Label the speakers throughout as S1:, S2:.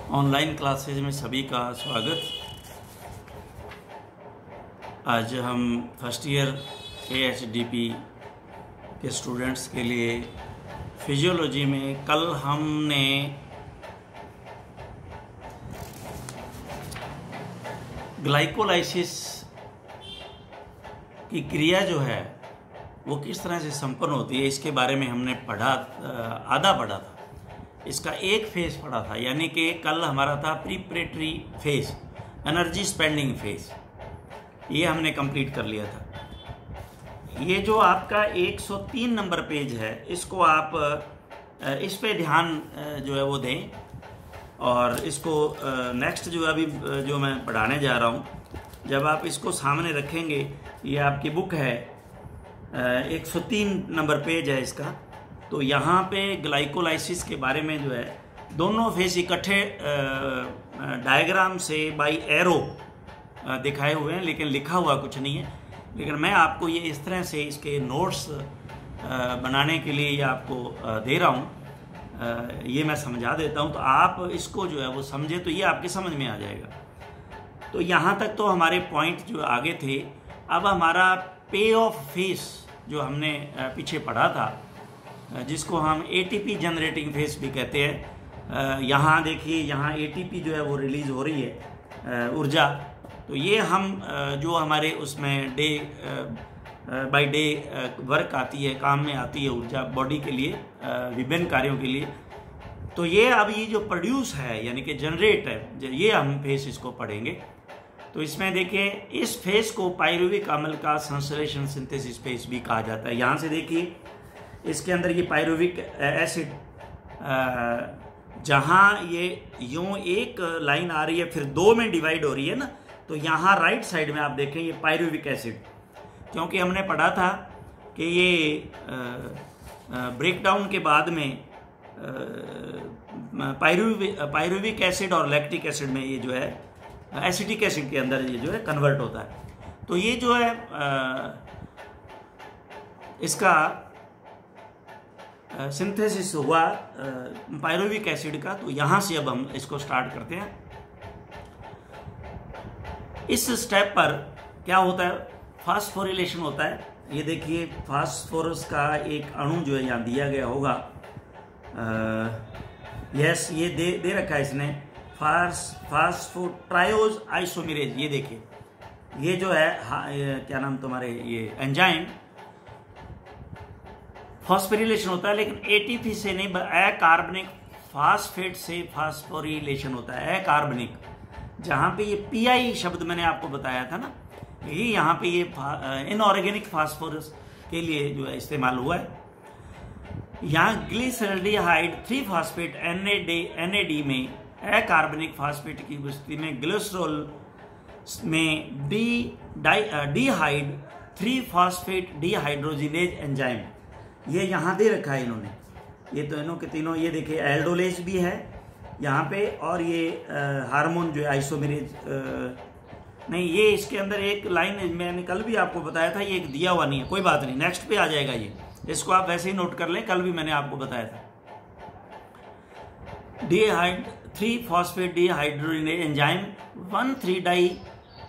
S1: Online classes में सभी का स्वागत। आज हम फर्स्ट ईयर AHDP के स्टूडेंट्स के लिए फिजियोलॉजी में कल हमने ग्लाइकोलाइसिस की क्रिया जो है वो किस तरह से संपन्न होती है इसके बारे में हमने आधा पढ़ा था। इसका एक फेज पढ़ा था, यानी कि कल हमारा था प्रीपरेटरी फेज, एनर्जी स्पेंडिंग फेज, ये हमने कंप्लीट कर लिया था। ये जो आपका 103 नंबर पेज है, इसको आप इस पे ध्यान जो है वो दें, और इसको नेक्स्ट जो अभी जो मैं पढ़ाने जा रहा हूँ, जब आप इसको सामने रखेंगे, ये आपकी बुक है 103 नंबर पेज है इसका, तो यहाँ पे ग्लाइकोलाइसिस के बारे में जो है दोनों फेज इकट्ठे डायग्राम से बाई एरो दिखाए हुए हैं, लेकिन लिखा हुआ कुछ नहीं है। लेकिन मैं आपको ये इस तरह से इसके नोट्स बनाने के लिए ये आपको दे रहा हूँ, ये मैं समझा देता हूँ, तो आप इसको जो है वो समझे तो ये आपके समझ में आ जाएगा। तो यहाँ तक तो हमारे पॉइंट जो आगे थे। अब हमारा पे ऑफ फेज जो हमने पीछे पढ़ा था, जिसको हम ATP जनरेटिंग फेज भी कहते हैं, यहाँ देखिए, यहाँ ATP जो है वो रिलीज हो रही है ऊर्जा। तो ये हम जो हमारे उसमें डे बाय डे वर्क आती है, काम में आती है ऊर्जा बॉडी के लिए, विभिन्न कार्यों के लिए। तो ये अब ये जो प्रोड्यूस है यानी कि जनरेट है, ये हम फेज इसको पढ़ेंगे। तो इसमें देखिए, इस फेज को पायरुविक अम्ल का संश्लेषण सिंथेसिस फेज भी कहा जाता है। यहाँ से देखिए, इसके अंदर ये पायरुविक एसिड, जहाँ ये यूं एक लाइन आ रही है फिर दो में डिवाइड हो रही है ना, तो यहाँ राइट साइड में आप देखें ये पायरुविक एसिड, क्योंकि हमने पढ़ा था कि ये ब्रेकडाउन के बाद में पायरुविक एसिड और लैक्टिक एसिड में ये जो है एसिटिक एसिड के अंदर ये जो है कन्वर्ट होता है। तो ये जो है इसका सिंथेसिस हुआ पायरुविक एसिड का। तो यहाँ से अब हम इसको स्टार्ट करते हैं। इस स्टेप पर क्या होता है, फास्फोरिलेशन होता है। ये देखिए, फास्फोरस का एक अणु जो है यहाँ दिया गया होगा, यस, ये दे रखा है इसने, फास्फोट्रायोज आइसोमेरेज। ये देखिए, ये जो है क्या नाम तुम्हारे, ये एंजाइम फॉस्फोरिलेशन होता है, लेकिन ATP से नहीं, अकार्बनिक फास्फेट से फास्फोरिलेशन होता है, अकार्बनिक। जहाँ पे ये PI शब्द मैंने आपको बताया था ना, ये यहाँ पे ये इनऑर्गेनिक फास्फोरस के लिए जो है इस्तेमाल हुआ है। यहाँ ग्लिसरल्डिहाइड 3 फास्फेट NAD में अकार्बनिक फास्फेट की उपस्थिति में ग्लिसरॉल में डिहाइड 3 फास्फेट डिहाइड्रोजिनेज एंजाइम, ये यहाँ दे रखा है इन्होंने। ये तो इन्हों के तीनों, ये देखिए एल्डोलेज भी है यहाँ पे, और ये हार्मोन जो है आइसोमेरेज नहीं, ये इसके अंदर एक लाइन मैंने कल भी आपको बताया था, ये एक दिया हुआ नहीं है, कोई बात नहीं, नेक्स्ट पे आ जाएगा ये, इसको आप वैसे ही नोट कर लें, कल भी मैंने आपको बताया था। डिहाइड 3 फास्फेट डिहाइड्रोजिनेज एंजाइम 1,3-डाई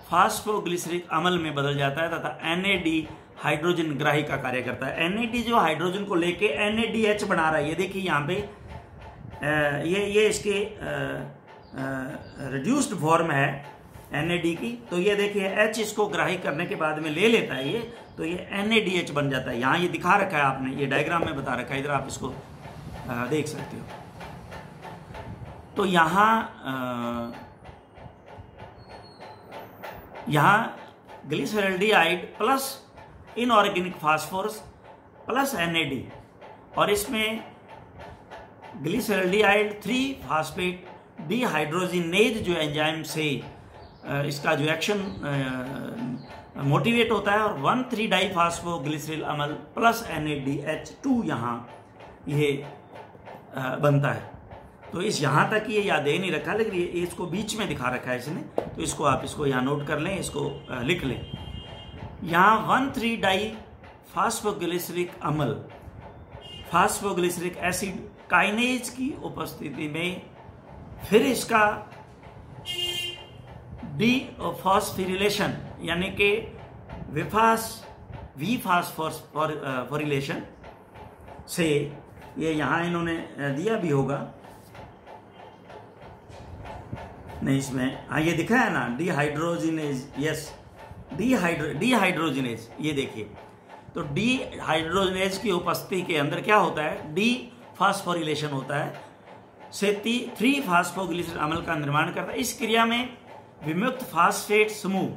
S1: फास्फोग्लिसरिक अम्ल में बदल जाता है तथा NAD हाइड्रोजन ग्राही का कार्य करता है। NAD जो हाइड्रोजन को लेके NADH बना रहा है, ये देखिए यहाँ पे ये इसके रिड्यूस्ड फॉर्म है NAD की। तो ये देखिए H इसको ग्राही करने के बाद में ले लेता है ये, तो ये NADH बन जाता है। यहाँ ये दिखा रखा है आपने, ये डायग्राम में बता रखा है, इधर आप इसको देख सकते हो। तो यहाँ glyceraldehyde plus inorganic phosphorus plus NAD, और इसमें ग्लिसरल्डिहाइड 3 फास्फेट डिहाइड्रोजिनेज जो एंजाइम से इसका जो एक्शन मोटिवेट होता है, और 1,3-डाई फास्फोग्लिसरिल अम्ल प्लस NADH2 यहाँ ये बनता है। तो इस यहाँ तक ये याद नहीं रखा, लेकिन ये इसको बीच में दिखा रखा है इसने, तो इसको आप इसको यहाँ नोट कर लें, इसको लिख लें। यहाँ 1,3-डाई फास्फोग्लिसरिक अम्ल, फास्फोग्लिसरिक एसिड काइनेज की उपस्थिति में फिर इसका डीफॉस्फोरिलेशन यानी कि वी फास्फोरिलेशन से, ये यहाँ इन्होंने दिया भी होगा, नहीं इसमें हाँ ये दिखा है ना, डीहाइड्रोजिनेज, यस डीहाइड्रोजिनेज, ये देखिए। तो डीहाइड्रोजिनेज की उपस्थिति के अंदर क्या होता है, डी फास्फोरिलेशन होता है, से 3 फास्फोग्लिसरॉल अम्ल का निर्माण करता है। इस क्रिया में विमुक्त फास्फेट समूह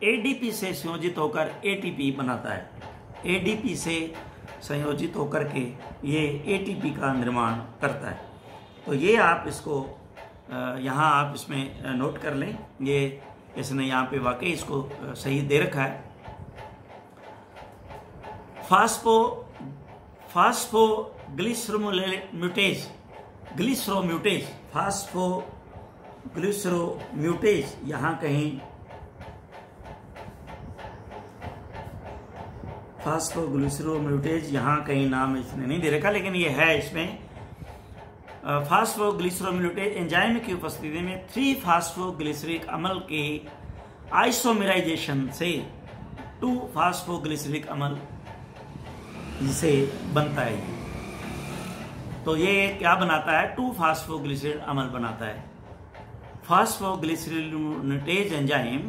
S1: एडीपी से संयोजित होकर एटीपी बनाता है। एडीपी से संयोजित होकर के ये एटीपी का निर्माण करता है। तो ये आप इसको यहाँ आप इसमें नोट कर लें, ये इसने यहाँ पे वाकई इसको सही दे रखा है। फास्फोग्लिसरोम्यूटेज यहाँ कहीं नाम इसने नहीं दे रखा, लेकिन ये है इसमें। फास्फोग्लिसरोम्यूटेज एंजाइम की उपस्थिति में 3 फास्फोग्लिसरिक अम्ल के आइसोमेराइजेशन से 2 फास्फोग्लिसरिक अम्ल से बनता है। तो ये क्या बनाता है, 2 फास्फोग्लिसरिक अम्ल बनाता है। फास्फोग्लिसरोम्यूटेज एंजाइम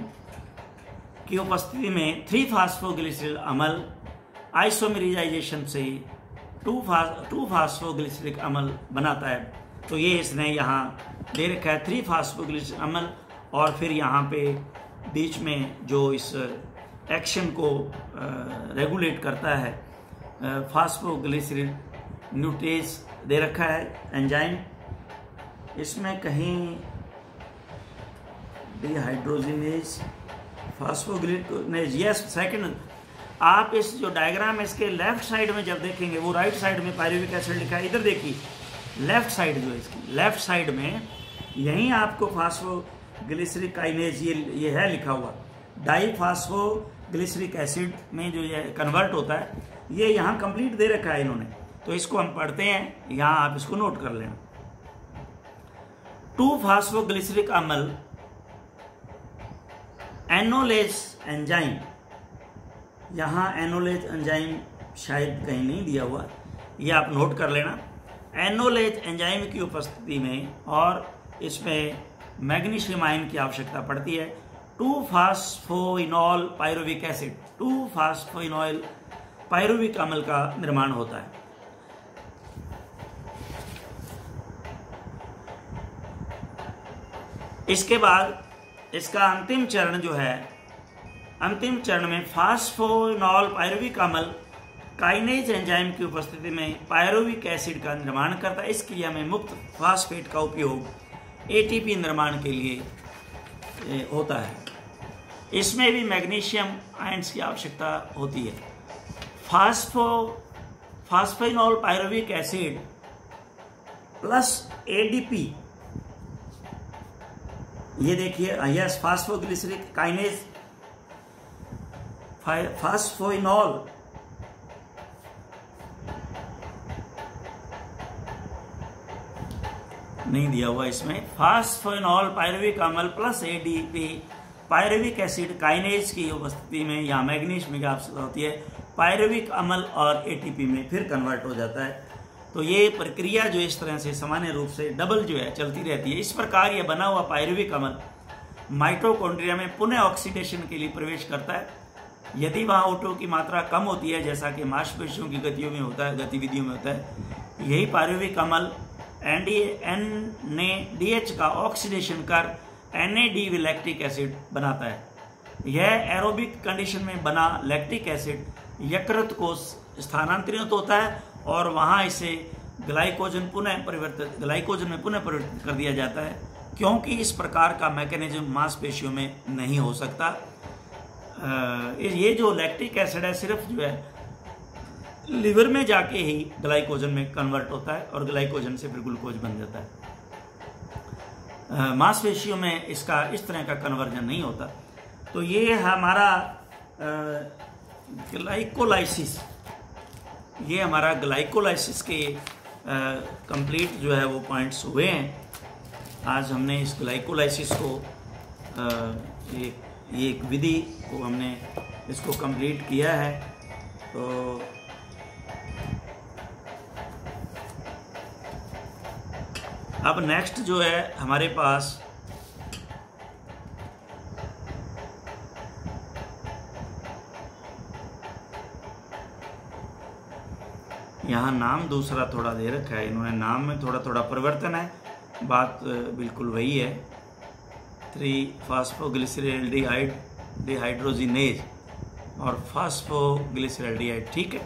S1: की उपस्थिति में 3 फास्फोग्लिसरिक अम्ल आइसोमेराइजेशन से 2 फास्फोग्लिसरिक अम्ल बनाता है। तो ये इसने यहाँ दे रखा है 3 फास्फोग्लिसरिक अम्ल, और फिर यहाँ पे बीच में जो इस एक्शन को रेगुलेट करता है फास्फोग्लिसरोम्यूटेज दे रखा है एंजाइम। इसमें कहीं डीहाइड्रोजिनेज फास्फोग्लिसरोनेज, यस सेकंड। आप इस जो डायग्राम है इसके लेफ्ट साइड में जब देखेंगे, वो राइट साइड में पायरुविक एसिड लिखा है, इधर देखिए लेफ्ट साइड जो है इसकी लेफ्ट साइड में यहीं आपको फास्फोग्लिसरिक काइनेज ये है लिखा हुआ। डाईफास्फोग्लिसरिक एसिड में जो ये कन्वर्ट होता है, ये यहाँ कंप्लीट दे रखा है इन्होंने। तो इसको हम पढ़ते हैं, यहाँ आप इसको नोट कर लेना। 2 फास्फोग्लिसरिक अम्ल एनोलेज एंजाइम, यहाँ एनोलेज एंजाइम शायद कहीं नहीं दिया हुआ, ये आप नोट कर लेना। एनोलेज एंजाइम की उपस्थिति में और इसमें मैग्नीशियम आयन की आवश्यकता पड़ती है। 2 फास्फोइनॉल पायरुविक एसिड, 2 फास्फोइनॉल पायरुविक अम्ल का निर्माण होता है। इसके बाद इसका अंतिम चरण जो है, अंतिम चरण में फास्फोइनॉल पायरुविक अम्ल काइनेज एंजाइम की उपस्थिति में पायरुविक एसिड का निर्माण करता है। इस क्रिया में मुक्त फास्फेट का उपयोग एटीपी निर्माण के लिए होता है। इसमें भी मैग्नीशियम आयंस की आवश्यकता होती है। फास्फोइनॉल पायरुविक एसिड प्लस एडीपी, ये देखिए, यस फास्फोग्लिसरिक काइनेज फास्फोइनॉल नहीं दिया हुआ इसमें। फास्फोइनॉल पायरुविक अम्ल plus ADP pyruvic acid kinase की उपस्थिति में या मैग्नीशियम की आवश्यकता होती है। पायरुविक अम्ल और एटीपी में फिर कन्वर्ट हो जाता है। तो ये प्रक्रिया जो इस तरह से सामान्य रूप से डबल जो है चलती रहती है। इस प्रकार ये बना हुआ पायरुविक अम्ल माइटोकॉन्ड्रिया में पुनः ऑक्सीडेशन के लिए प्रवेश करता है। यदि वहाँ O2 की मात्रा कम होती है, जैसा कि मांसपेशियों की गतिविधियों में होता है, यही पायरुविक अम्ल NADH का ऑक्सीडेशन कर NAD लैक्टिक एसिड बनाता है। यह एरोबिक कंडीशन में बना लैक्टिक एसिड यकृत को स्थानांतरित होता है और वहां इसे ग्लाइकोजन में पुनः परिवर्तित कर दिया जाता है, क्योंकि इस प्रकार का मैकेनिज्म मांसपेशियों में नहीं हो सकता। ये जो लैक्टिक एसिड है सिर्फ जो है लिवर में जाके ही ग्लाइकोजन में कन्वर्ट होता है और ग्लाइकोजन से फिर ग्लूकोज बन जाता है। मांसपेशियों में इसका इस तरह का कन्वर्जन नहीं होता। तो ये हमारा ग्लाइकोलाइसिस, ये हमारा ग्लाइकोलाइसिस के कंप्लीट जो है वो पॉइंट्स हुए हैं। आज हमने इस ग्लाइकोलाइसिस को ये एक विधि को हमने इसको कंप्लीट किया है। तो अब नेक्स्ट जो है हमारे पास यहाँ नाम दूसरा थोड़ा दे रखा है इन्होंने, नाम में थोड़ा थोड़ा परिवर्तन है, बात बिल्कुल वही है। 3-फॉस्फोग्लिसरैल्डिहाइड डिहाइड्रोजिनेज और फॉस्फोग्लिसरैल्डिहाइड, ठीक है,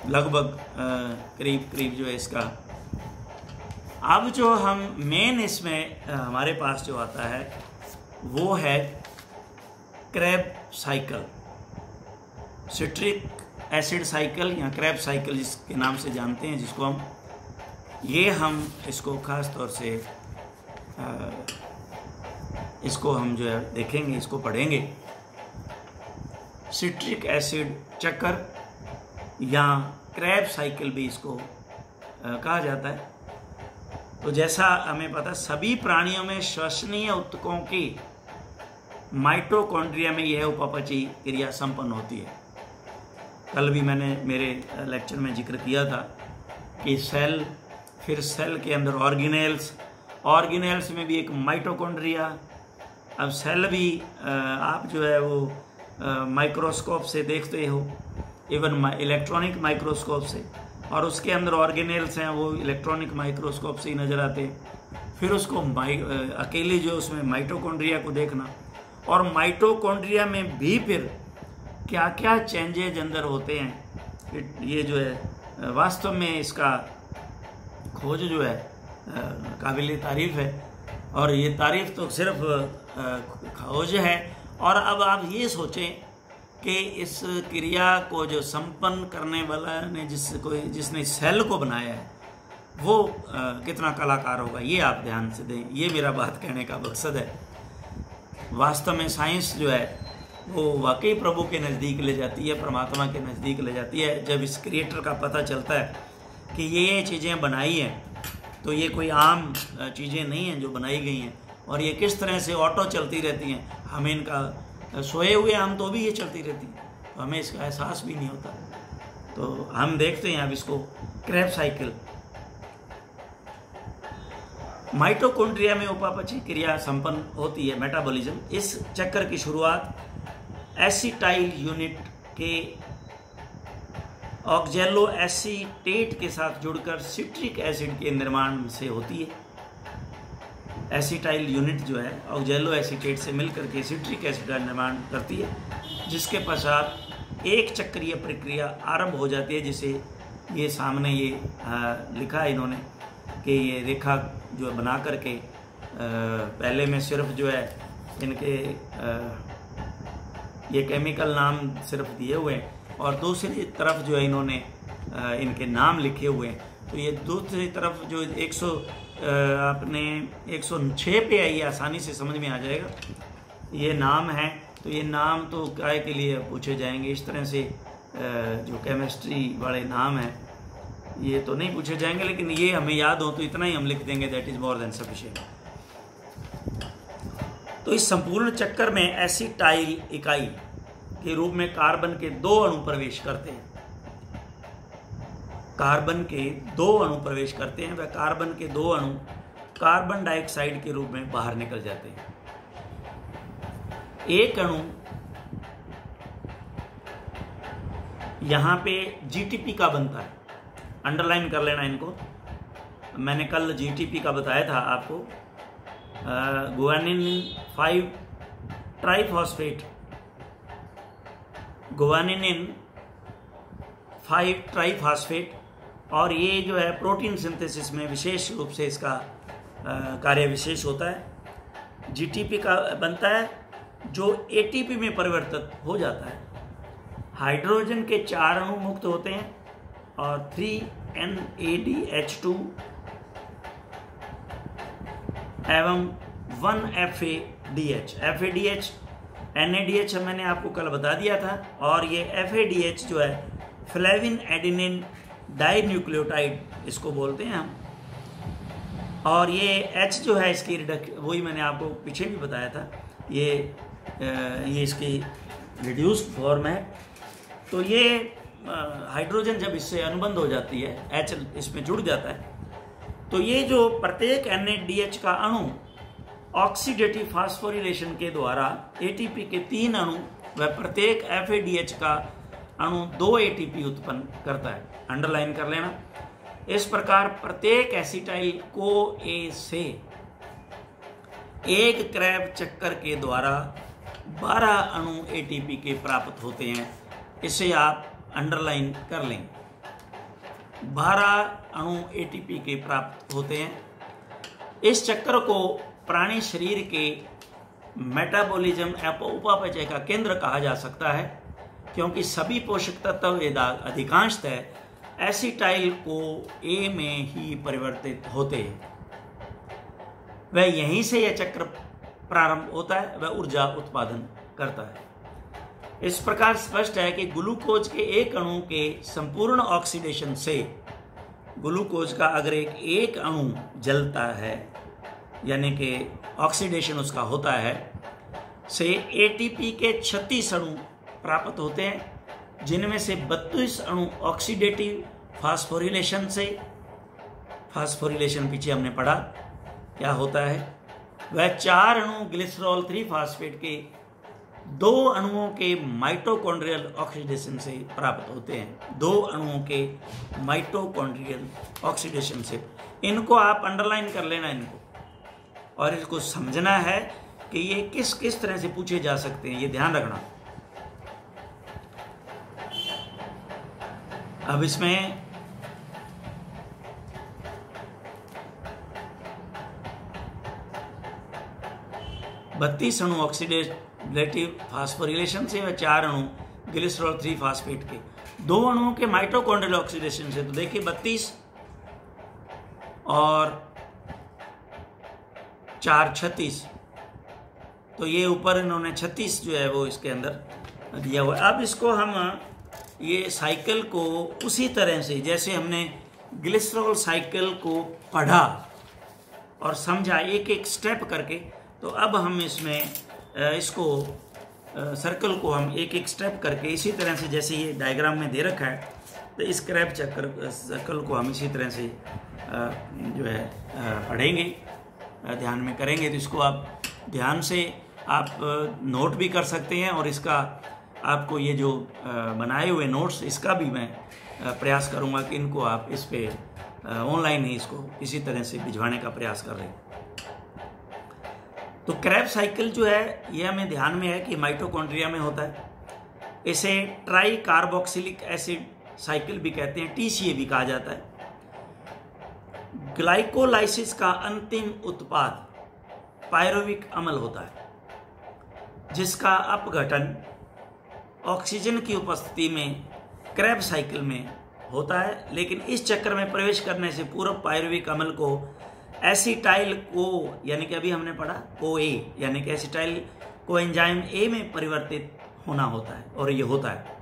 S1: लगभग करीब करीब जो है इसका। अब जो हम मेन इसमें हमारे पास जो आता है वो है Krebs cycle, citric acid cycle या क्रैब साइकिल जिसके नाम से जानते हैं, जिसको हम इसको खास तौर से इसको हम जो है देखेंगे, इसको पढ़ेंगे। सिट्रिक एसिड चक्कर या क्रैब साइकिल भी इसको कहा जाता है। तो जैसा हमें पता, सभी प्राणियों में श्वसनीय ऊतकों की माइटोकॉन्ड्रिया में यह उपापचयी क्रिया संपन्न होती है। कल भी मैंने मेरे लेक्चर में जिक्र किया था कि सेल, फिर सेल के अंदर ऑर्गेनेल्स में भी एक माइटोकॉन्ड्रिया। अब सेल भी आप जो है वो माइक्रोस्कोप से देखते हो, इवन इलेक्ट्रॉनिक माइक्रोस्कोप से, और उसके अंदर ऑर्गेनेल्स हैं वो इलेक्ट्रॉनिक माइक्रोस्कोप से ही नज़र आते हैं। फिर उसको अकेले जो उसमें माइटोकॉन्ड्रिया को देखना, और माइटोकॉन्ड्रिया में भी फिर क्या क्या चेंजेज अंदर होते हैं, ये जो है वास्तव में इसका खोज जो है काबिल तारीफ है। और ये तारीफ तो सिर्फ खोज है। और अब आप ये सोचें कि इस क्रिया को जो संपन्न करने वाला ने जिसने सेल को बनाया है वो कितना कलाकार होगा, ये आप ध्यान से दें। ये मेरा बात कहने का मकसद है। वास्तव में साइंस जो है वो वाकई प्रभु के नज़दीक ले जाती है, परमात्मा के नज़दीक ले जाती है। जब इस क्रिएटर का पता चलता है कि ये चीज़ें बनाई हैं, तो ये कोई आम चीज़ें नहीं हैं जो बनाई गई हैं, और ये किस तरह से ऑटो चलती रहती हैं। हमें इनका सोए हुए हम तो भी ये चलती रहती हैं, तो हमें इसका एहसास भी नहीं होता। तो हम देखते हैं अब इसको, क्रैब साइकिल। माइटोकॉन्ड्रिया में उपापचयी क्रिया संपन्न होती है, मेटाबॉलिज्म। इस चक्कर की शुरुआत एसिटाइल यूनिट के ऑक्जेलो एसीटेट के साथ जुड़कर सिट्रिक एसिड के निर्माण से होती है। एसिटाइल यूनिट जो है ऑक्जेलो एसीटेट से मिलकर के सिट्रिक एसिड का निर्माण करती है, जिसके पश्चात एक चक्रीय प्रक्रिया आरंभ हो जाती है, जिसे ये सामने ये लिखा है इन्होंने कि ये रेखा जो बना करके पहले में सिर्फ जो है इनके ये केमिकल नाम सिर्फ दिए हुए हैं, और दूसरी तरफ जो है इन्होंने इनके नाम लिखे हुए हैं। तो ये दूसरी तरफ जो 106 पे है, ये आसानी से समझ में आ जाएगा। ये नाम है, तो ये नाम तो काय के लिए पूछे जाएंगे। इस तरह से जो केमिस्ट्री वाले नाम हैं ये तो नहीं पूछे जाएंगे, लेकिन ये हमें याद हो तो इतना ही हम लिख देंगे, that is more than sufficient. तो इस संपूर्ण चक्कर में एसिटाइल इकाई के रूप में कार्बन के 2 अणु प्रवेश करते हैं। कार्बन के 2 अणु प्रवेश करते हैं, वह कार्बन के 2 अणु कार्बन डाइऑक्साइड के रूप में बाहर निकल जाते हैं। एक अणु यहां पे जीटीपी का बनता है, अंडरलाइन कर लेना इनको। मैंने कल जीटीपी का बताया था आपको, गुआनिन 5 ट्राइफॉस्फेट, गुआनिन 5 ट्राइफॉस्फेट। और ये जो है प्रोटीन सिंथेसिस में विशेष रूप से इसका कार्य विशेष होता है। जीटीपी का बनता है जो एटीपी में परिवर्तित हो जाता है। हाइड्रोजन के 4 अणु मुक्त होते हैं और 3NADH2 एवं 1FADH। FADH NADH मैंने आपको कल बता दिया था, और ये FADH जो है फ्लेविन एडिनिन डाइन्यूक्लियोटाइड इसको बोलते हैं हम। और ये H जो है इसकी वही मैंने आपको पीछे भी बताया था, ये इसकी रिड्यूस्ड फॉर्म है। तो ये हाइड्रोजन जब इससे अनुबंध हो जाती है, H इसमें जुड़ जाता है, तो ये जो प्रत्येक NADH का अणु ऑक्सीडेटिव फास्फोरिलेशन के द्वारा ATP के 3 अणु व प्रत्येक FADH का अणु 2 ATP उत्पन्न करता है। अंडरलाइन कर लेना। इस प्रकार प्रत्येक एसिटाइल CoA से एक क्रैब चक्कर के द्वारा 12 अणु ATP के प्राप्त होते हैं। इसे आप अंडरलाइन कर लें। 12 अणु ATP के प्राप्त होते हैं। इस चक्कर को प्राणी शरीर के मेटाबॉलिज्म उपापचय का केंद्र कहा जा सकता है, क्योंकि सभी पोषक तत्व अधिकांशतः एसिटाइल CoA में ही परिवर्तित होते हैं। वह यहीं से यह चक्र प्रारंभ होता है, वह ऊर्जा उत्पादन करता है। इस प्रकार स्पष्ट है कि ग्लूकोज के एक अणु के संपूर्ण ऑक्सीडेशन से, ग्लूकोज का अगर एक अणु जलता है यानी कि ऑक्सीडेशन उसका होता है, से ATP के 36 अणु प्राप्त होते हैं, जिनमें से 32 अणु ऑक्सीडेटिव फास्फोरिलेशन से, फास्फोरिलेशन पीछे हमने पढ़ा क्या होता है, वह 4 अणु ग्लिसरॉल 3 फास्फेट के 2 अणुओं के माइटोकॉन्ड्रियल ऑक्सीडेशन से प्राप्त होते हैं। 2 अणुओं के माइटोकॉन्ड्रियल ऑक्सीडेशन से। इनको आप अंडरलाइन कर लेना इनको, और इसको समझना है कि ये किस किस तरह से पूछे जा सकते हैं, ये ध्यान रखना। अब इसमें बत्तीस अणु ऑक्सीडेटिव फास्फोरिलेशन से व 4 अणु ग्लिसरॉल 3 फास्फेट के 2 अणुओं के माइटोकॉन्ड्रियल ऑक्सीडेशन से। तो देखिए 32 और 4 36, तो ये ऊपर इन्होंने 36 जो है वो इसके अंदर दिया हुआ है। अब इसको हम ये साइकिल को उसी तरह से जैसे हमने ग्लिसरॉल साइकिल को पढ़ा और समझा एक एक स्टेप करके, तो अब हम इसमें इसको सर्कल को हम एक एक स्टेप करके इसी तरह से जैसे ये डायग्राम में दे रखा है, तो इस क्रैब चक्कर सर्कल को हम इसी तरह से जो है पढ़ेंगे, ध्यान में करेंगे। तो इसको आप ध्यान से आप नोट भी कर सकते हैं, और इसका आपको ये जो बनाए हुए नोट्स, इसका भी मैं प्रयास करूंगा कि इनको आप इस पे ऑनलाइन ही इसको इसी तरह से भिजवाने का प्रयास कर रहे हैं। तो क्रैब साइकिल जो है ये हमें ध्यान में है कि माइटोकॉन्ड्रिया में होता है। इसे ट्राई कार्बोक्सिलिक एसिड साइकिल भी कहते हैं, TCA भी कहा जाता है। ग्लाइकोलाइसिस का अंतिम उत्पाद पायरुविक अम्ल होता है, जिसका अपघटन ऑक्सीजन की उपस्थिति में क्रैब साइकिल में होता है। लेकिन इस चक्र में प्रवेश करने से पूर्व पायरुविक अम्ल को एसिटाइल को, यानी कि अभी हमने पढ़ा CoA, यानी कि एसिटाइल को एंजाइम A में परिवर्तित होना होता है, और ये होता है।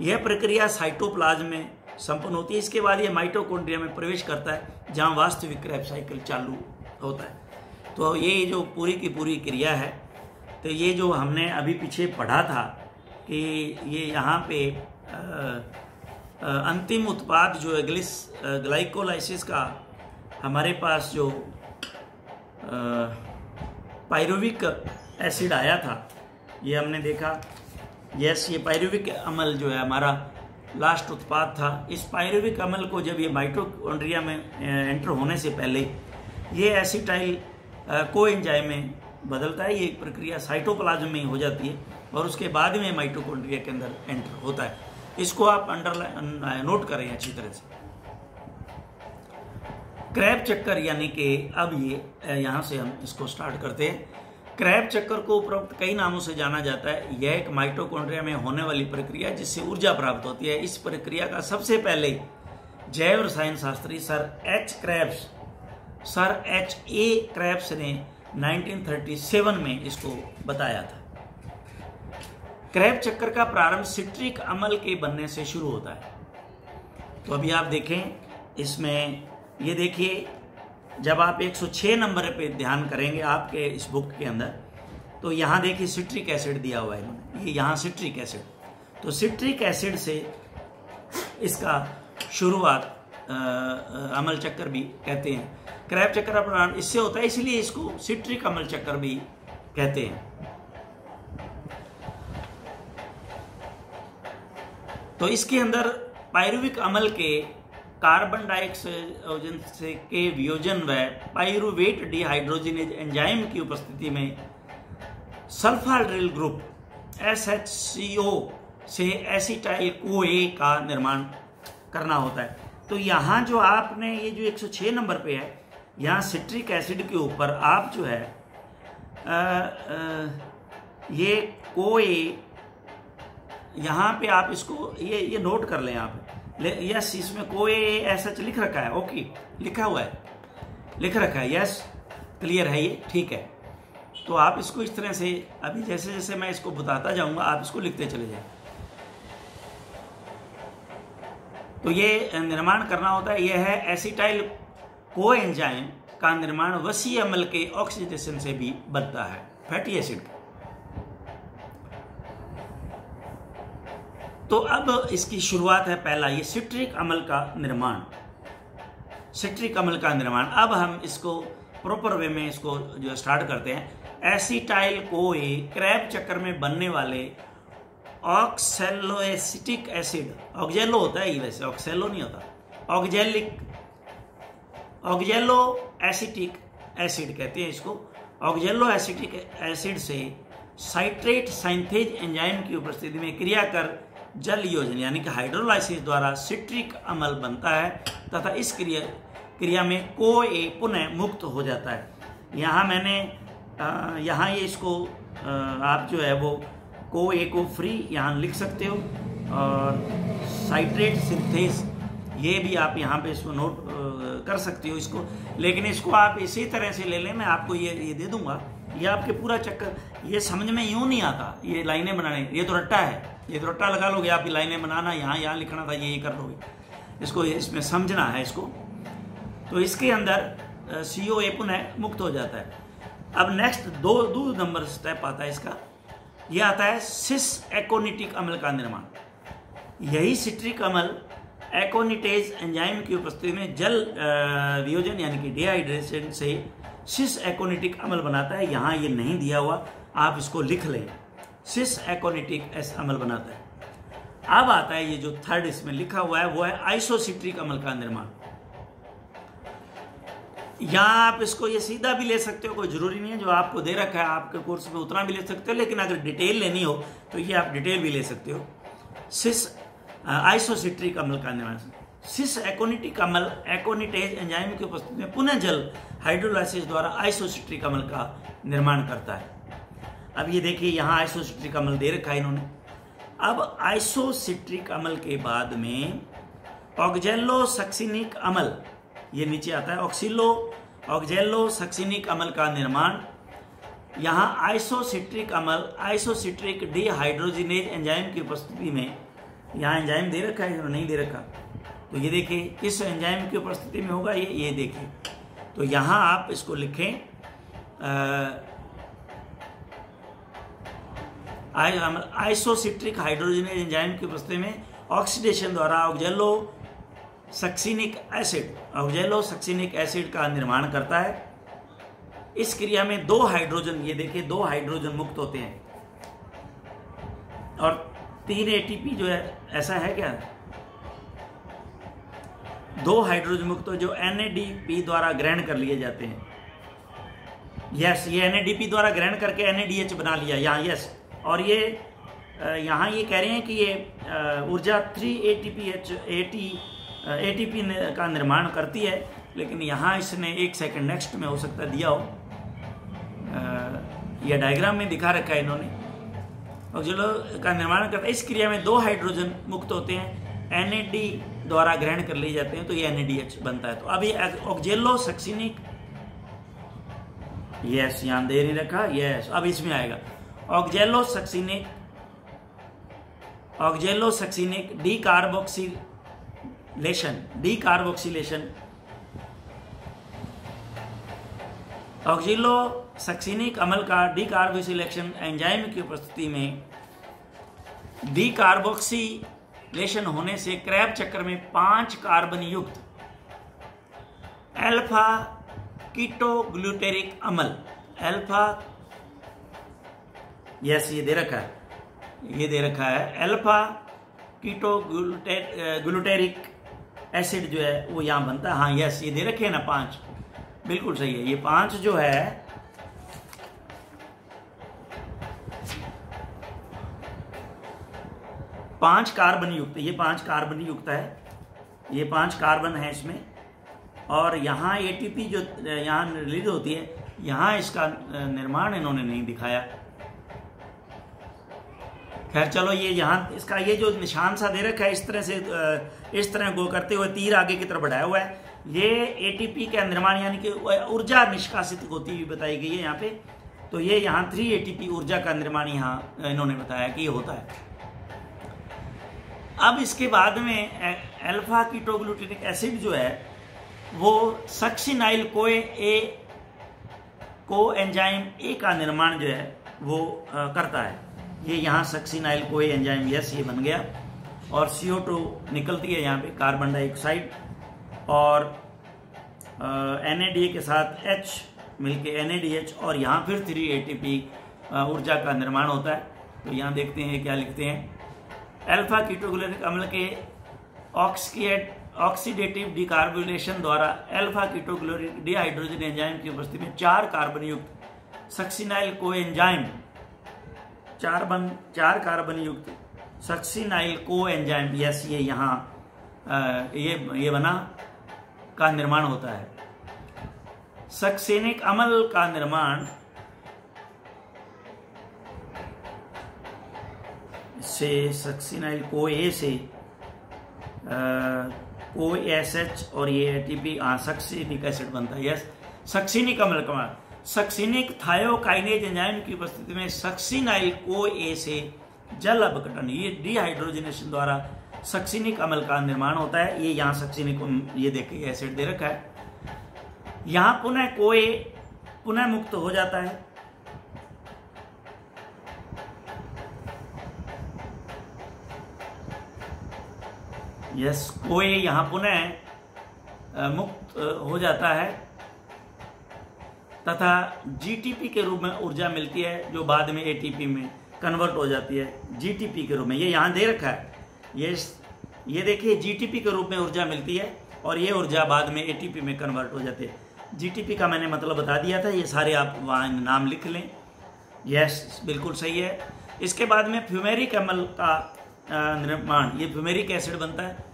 S1: यह प्रक्रिया साइटोप्लाज्म में संपन्न होती है। इसके बाद ये माइटोकॉन्ड्रिया में प्रवेश करता है, जहां वास्तविक क्रैब साइकिल चालू होता है। तो ये जो पूरी की पूरी क्रिया है, तो ये जो हमने अभी पीछे पढ़ा था कि ये यहाँ पे अंतिम उत्पाद जो है ग्लाइकोलाइसिस का हमारे पास जो पायरुविक एसिड आया था, ये हमने देखा। यस, ये पायरुविक अम्ल जो है हमारा लास्ट उत्पाद था। इस पायरुविक अम्ल को जब ये माइटोकॉन्ड्रिया में एंटर होने से पहले ये एसिटाइल को एंजाइम में बदलता है। ये प्रक्रिया साइटोप्लाज्म में हो जाती है, और उसके बाद में माइटोकॉन्ड्रिया के अंदर एंटर होता है। इसको आप अंडरलाइन नोट करें अच्छी तरह से। क्रैब चक्कर, यानी कि अब ये यहाँ से हम इसको स्टार्ट करते हैं। क्रैब चक्कर को उपरोक्त कई नामों से जाना जाता है। यह एक माइटोकॉन्ड्रिया में होने वाली प्रक्रिया है, जिससे ऊर्जा प्राप्त होती है। इस प्रक्रिया का सबसे पहले जैव रसायन शास्त्री सर H.A. क्रेब्स ने 1937 में इसको बताया था। क्रैब चक्कर का प्रारंभ सिट्रिक अम्ल के बनने से शुरू होता है। तो अभी आप देखें, इसमें ये देखिए जब आप 106 नंबर पे ध्यान करेंगे आपके इस बुक के अंदर, तो यहाँ देखिए सिट्रिक एसिड दिया हुआ है इन्होंने, ये यहाँ सिट्रिक एसिड। तो सिट्रिक एसिड से इसका शुरुआत अमल चक्कर भी कहते हैं, क्रैब चक्कर अपरान इससे होता है, इसलिए इसको सिट्रिक अमल चक्कर भी कहते हैं। तो इसके अंदर पायरुविक अमल के कार्बन डाइऑक्साइड से के वियोजन व पायरुवेट डिहाइड्रोजिनेज एंजाइम की उपस्थिति में सल्फाइड्रिल ग्रुप SHCO से एसिटाइल CoA का निर्माण करना होता है। तो यहाँ जो आपने ये जो 106 नंबर पे है, यहाँ सिट्रिक एसिड के ऊपर आप जो है ये CoA, यहाँ पे आप इसको ये नोट कर लें आप। यस, इसमें CoA सच लिख रखा है, ओके लिखा हुआ है, लिख रखा है, यस क्लियर है ये, ठीक है। तो आप इसको इस तरह से अभी जैसे जैसे मैं इसको बताता जाऊंगा आप इसको लिखते चले जाए। तो ये निर्माण करना होता है, यह है एसिटाइल कोएंजाइम का निर्माण वसी अम्ल के ऑक्सीडेशन से भी बनता है, फैटी एसिड। तो अब इसकी शुरुआत है पहला ये सिट्रिक अम्ल का निर्माण, सिट्रिक अम्ल का निर्माण। अब हम इसको प्रॉपर वे में इसको जो स्टार्ट करते हैं। एसिटाइल CoA क्रैब चक्कर में बनने वाले ऑक्सैलोएसिटिक एसिड, ऑक्जेलो होता है ये, वैसे ऑक्सैलो नहीं होता, ऑक्जेलो एसिटिक एसिड कहते हैं इसको। ऑक्जेलो एसिटिक एसिड से साइट्रेट साइंथेज एंजाइम की उपस्थिति में क्रिया कर जल योजन यानी कि हाइड्रोलाइसिस द्वारा सिट्रिक अम्ल बनता है तथा इस क्रिया में CoA पुनः मुक्त हो जाता है। यहाँ मैंने यहाँ ये इसको आप जो है वो CoA को फ्री यहाँ लिख सकते हो, और साइट्रेट सिंथेस ये भी आप यहाँ पे इसको नोट कर सकते हो इसको, लेकिन इसको आप इसी तरह से ले लें, मैं आपको ये दे दूंगा, ये आपके पूरा चक्कर ये समझ में यूं नहीं आता, ये लाइनें बनाने, ये तो रट्टा है, ये तो रट्टा लगा लोगे आप, लाइनें बनाना यहाँ लिखना था, ये कर लोगे, इसको इसमें समझना है इसको। तो इसके अंदर CoA पुनः मुक्त हो जाता है। अब नेक्स्ट दो नंबर स्टेप आता है इसका, यह आता है सिस एकोनिटिक अम्ल का निर्माण। यही सिट्रिक अम्ल एकोनिटेज एंजाइम की उपस्थिति में जल वियोजन यानी कि डिहाइड्रेशन से सिस एकोनिटिक अम्ल बनाता है। यहाँ ये नहीं दिया हुआ, आप इसको लिख लें, सिस एकोनिटिक अम्ल बनाता है। अब आता है ये जो थर्ड इसमें लिखा हुआ है वो है आइसोसिट्रिक अम्ल का निर्माण। यहाँ आप इसको ये सीधा भी ले सकते हो, कोई जरूरी नहीं है, जो आपको दे रखा है आपके कोर्स में उतना भी ले सकते हो, लेकिन अगर डिटेल लेनी हो तो ये आप डिटेल भी ले सकते हो। सिस आइसोसिट्रिक अम्ल का निर्माण, सिस एकोनिटिक अम्ल एकोनिटेज एंजाइम की उपस्थिति में पुनः जल हाइड्रोलाइसिस द्वारा आइसोसिट्रिक अम्ल का निर्माण करता है। अब ये देखिए यहाँ आइसोसिट्रिक अम्ल दे रखा है इन्होंने। अब आइसोसिट्रिक अम्ल के बाद में ऑक्जेलो सक्सिनिक अम्ल, ये नीचे आता है, ऑक्जेलो सक्सिनिक अम्ल का निर्माण। यहाँ आइसोसिट्रिक अम्ल आइसोसिट्रिक डिहाइड्रोजिनेज एंजाइम की उपस्थिति में, यहाँ एंजाइम दे रखा है, नहीं दे रखा, तो ये देखिए किस एंजाइम की उपस्थिति में होगा ये देखिए। तो यहाँ आप इसको लिखें आइसोसिट्रिक हाइड्रोजिनेज एंजाइम की उपस्थिति में ऑक्सीडेशन द्वारा ऑक्जेलो सक्सिनिक एसिड का निर्माण करता है। इस क्रिया में 2 हाइड्रोजन, ये देखिए 2 हाइड्रोजन मुक्त होते हैं और 3 ATP जो है, ऐसा है क्या, 2 हाइड्रोजन मुक्त हो जो NADP द्वारा ग्रहण कर लिए जाते हैं। यस, ये NADP द्वारा ग्रहण करके NADH बना लिया यहाँ, यस। और ये यहाँ ये कह रहे हैं कि ये ऊर्जा 3 ATP का निर्माण करती है, लेकिन यहाँ इसने 1 सेकंड नेक्स्ट में हो सकता है दिया हो, यह डायग्राम में दिखा रखा है इन्होंने। ऑक्जेलो का निर्माण करता है, इस क्रिया में 2 हाइड्रोजन मुक्त होते हैं, NAD द्वारा ग्रहण कर लिए जाते हैं, तो ये NADH बनता है। तो अब ये ऑक्जेलो सक्सिनिक, यस यहाँ दे नहीं रखा, यस अब इसमें आएगा ऑक्जेलो सक्सिनिक डीकार्बोक्सिलेशन ऑक्जिलो सक्सिनिक अम्ल का डीकार्बोक्सिलेशन एंजाइम की उपस्थिति में डीकार्बोक्सिलेशन होने से क्रैब चक्र में 5 कार्बन युक्त अल्फा कीटोग्लूटेरिक अम्ल, अल्फा, यस ये दे रखा है, ये दे रखा है अल्फा कीटोग्लूटेरिक एसिड जो है वो यहां बनता है। हाँ यस ये दे रखे हैं ना 5, बिल्कुल सही है। ये 5 जो है 5 कार्बन युक्त, ये 5 कार्बन युक्त है, ये 5 कार्बन है इसमें। और यहाँ एटीपी जो यहाँ रिलीज होती है, यहाँ इसका निर्माण इन्होंने नहीं दिखाया। खैर चलो, ये यहाँ इसका ये जो निशान सा दे रखा है इस तरह गो करते हुए तीर आगे की तरफ बढ़ाया हुआ है, ये एटीपी का निर्माण यानी कि ऊर्जा निष्कासित होती हुई बताई गई है यहाँ पे। तो ये यहाँ 3 एटीपी ऊर्जा का निर्माण यहाँ इन्होंने बताया कि ये होता है। अब इसके बाद में अल्फा कीटोग्लूटेरिक एसिड जो है वो सक्सिनाइल कोएंजाइम ए का निर्माण जो है वो करता है। ये यहाँ सक्सिनाइल कोएंजाइम, यस ये बन गया। और CO2 निकलती है यहाँ पे, कार्बन डाइऑक्साइड, और NADA के साथ H मिलके NADH, और यहाँ फिर 3 ATP ऊर्जा का निर्माण होता है। तो यहाँ देखते हैं क्या लिखते हैं। अल्फा कीटोग्लूटेरिक अम्ल के ऑक्सीडेटिव डिकार्बोलेशन द्वारा अल्फा कीटोग्लूटेरिक डिहाइड्रोजन एंजाइम की उपस्थिति में 4 कार्बन युक्त सक्सिनाइल कोएंजाइम, 4 कार्बन युक्त सक्सिनाइल कोएंजाइम, यस ये यहाँ ये बना का निर्माण होता है। सक्सेनिक अम्ल का निर्माण से सक्सिनाइल कोए से OSH और ये ATP सक्सिनिक एसिड बनता है। यस, सक्सिनिक अम्ल का सक्सिनिक थायोकाइनेज एंजाइम की उपस्थिति में सक्सिनाइल कोए से जल अपघटन, ये डिहाइड्रोजनेशन द्वारा सक्सिनिक अम्ल का निर्माण होता है। ये यहाँ सक्सिनिक, ये देखिए एसिड दे रखा है। यहाँ पुनः कोए पुनः मुक्त हो जाता है। यस, कोए यहाँ पुनः मुक्त हो जाता है तथा GTP के रूप में ऊर्जा मिलती है, जो बाद में ATP में कन्वर्ट हो जाती है GTP के रूप में। ये यहाँ दे रखा है, ये देखिए GTP के रूप में ऊर्जा मिलती है और ये ऊर्जा बाद में ATP में कन्वर्ट हो जाती है। GTP का मैंने मतलब बता दिया था, ये सारे आप वहाँ नाम लिख लें। यस, बिल्कुल सही है। इसके बाद में फ्यूमेरिक अम्ल का निर्माण, ये फ्यूमेरिक एसिड बनता है।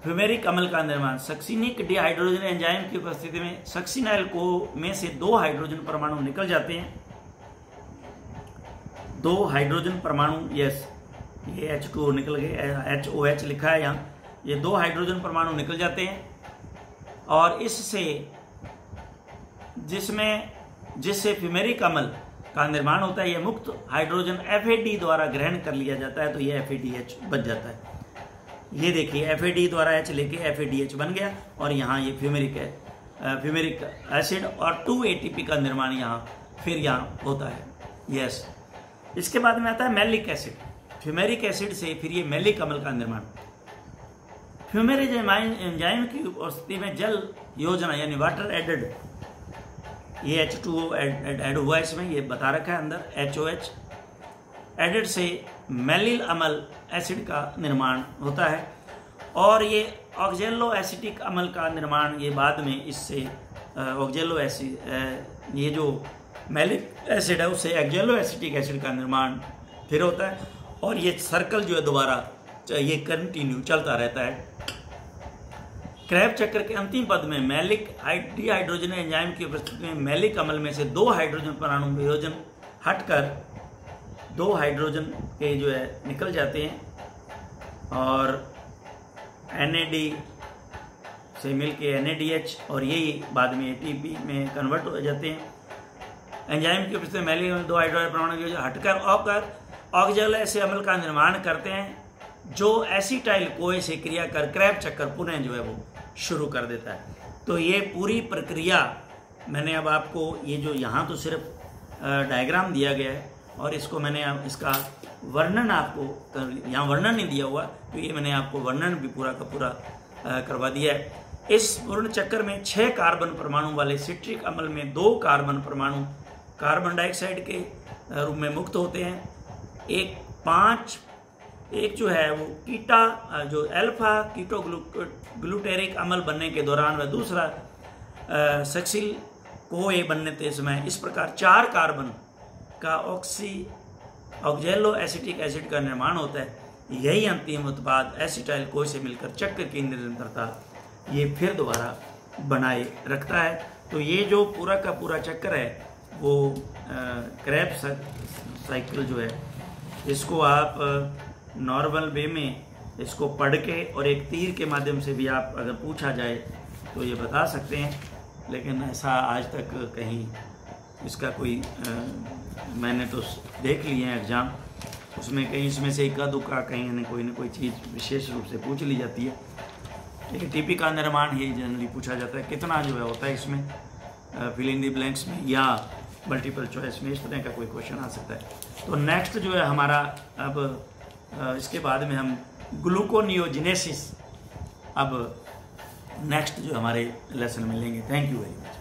S1: फ्यूमेरिक अम्ल का निर्माण सक्सिनिक डिहाइड्रोजन एंजाइम की उपस्थिति में सक्सिनाइल को में से 2 हाइड्रोजन परमाणु निकल जाते हैं। 2 हाइड्रोजन परमाणु, यस ये H2O निकल गए, HOH लिखा है यहाँ। ये 2 हाइड्रोजन परमाणु निकल जाते हैं और इससे जिससे फ्यूमेरिक अम्ल का निर्माण होता है, यह मुक्त हाइड्रोजन FAD द्वारा ग्रहण कर लिया जाता है, तो यह FADH बन जाता है। ये देखिए FAD द्वारा H लेके FADH बन गया और यहाँ ये फ्यूमेरिक एसिड और 2 ATP का निर्माण फिर यहाँ होता है। यस, इसके बाद में आता है मैलिक एसिड। फ्यूमेरिक एसिड से फिर ये मैलिक अम्ल का निर्माण। फ्यूमेरिक एंजाइम की उपस्थिति में जल योजना यानी वाटर एडेड, ये H2O ऐड हुआ इसमें, ये बता रखा है अंदर HOH एडेड से मैलिल अम्ल एसिड का निर्माण होता है। और ये ऑक्जेलो एसिटिक अम्ल का निर्माण ये बाद में इससे ऑक्जेलो एसिड, ये जो मैलिक एसिड है उससे ऑक्जेलो एसिटिक एसिड का निर्माण फिर होता है और ये सर्कल जो है दोबारा ये कंटिन्यू चलता रहता है। क्रैब चक्र के अंतिम पद में मैलिक डिहाइड्रोजन एंजाइम की उपस्थिति में मैलिक अम्ल में से 2 हाइड्रोजन परमाणु वियोजन हटकर 2 हाइड्रोजन के जो है निकल जाते हैं और NAD से मिलके NADH और यही बाद में ATP में कन्वर्ट हो जाते हैं। एंजाइम की उपस्थिति में मैलिक अम्ल 2 हाइड्रोजन परमाणु वियोजन हटकर ऑक्जेलो ऐसे अम्ल का निर्माण करते हैं, जो एसिटाइल कोए से क्रिया कर क्रैब चक्र पुनः जो है वो शुरू कर देता है। तो ये पूरी प्रक्रिया मैंने अब आपको ये जो यहाँ तो सिर्फ डायग्राम दिया गया है और इसको मैंने अब इसका वर्णन आपको, यहाँ वर्णन नहीं दिया हुआ तो ये मैंने आपको वर्णन भी पूरा का पूरा करवा दिया है। इस पूर्ण चक्कर में 6 कार्बन परमाणु वाले सिट्रिक अम्ल में 2 कार्बन परमाणु कार्बन डाइऑक्साइड के रूप में मुक्त होते हैं। एक जो है वो कीटा जो अल्फा कीटो ग्लूटेरिक अम्ल बनने के दौरान व दूसरा सक्सिल कोए बनने के समय इस प्रकार 4 कार्बन का ऑक्जेलो एसिटिक एसिड का निर्माण होता है। यही अंतिम उत्पाद एसिटाइल कोए से मिलकर चक्र की निरंतरता ये फिर दोबारा बनाए रखता है। तो ये जो पूरा का पूरा चक्कर है वो क्रेब्स साइकिल जो है, इसको आप नॉर्मल वे में इसको पढ़ के और एक तीर के माध्यम से भी आप अगर पूछा जाए तो ये बता सकते हैं, लेकिन ऐसा आज तक कहीं इसका कोई मैंने तो देख लिए हैं एग्ज़ाम, उसमें कहीं इसमें से इक्का दुक्का कहीं न कोई चीज़ विशेष रूप से पूछ ली जाती है। लेकिन टीपी का निर्माण ही जनरली पूछा जाता है, कितना जो है होता है इसमें फिल इन द ब्लैंक्स में या मल्टीपल चॉइस में, इस तरह का कोई क्वेश्चन आ सकता है। तो नेक्स्ट जो है हमारा अब इसके बाद में हम ग्लूकोनियोजेनेसिस अब नेक्स्ट जो हमारे लेसन में लेंगे। Thank you very much.